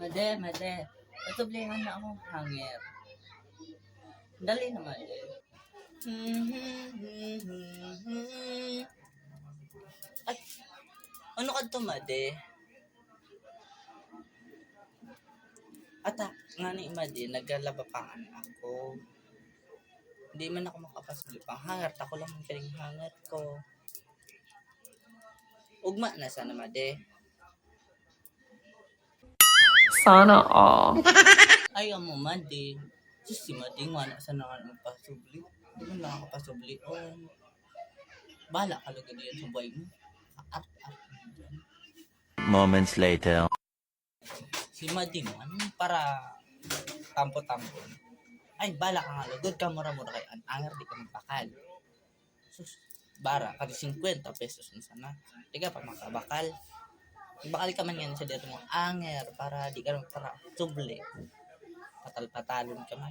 Made. Patublihan na akong hanger. Dali naman eh. Ay, ano ka to, Made? Ata, nga ni Made, naglalabapangan ako. Hindi man ako makapasuli pang hanger. Tako lang ang piling hanger ko. Ugma na sana, Made. Sana all. Ayaw mo, Made. Sus, si Made nga na sana ka ng pasubli. Hindi mo nakakapasubli. Oh, bahala ka lang ganyan sa buhay mo. Art-art mo dyan. Moments later. Si Made man, para tampo-tampo. Ay, bala ka nga, lugod ka mura-mura kay Anger, di ka magpakal. Sus, bara, kasi 50 pesos na sana. Di ka pa makabakal. Bakal ka man yan sa dito mo, Anger, para di ka para subli. Patal-patalon ka man.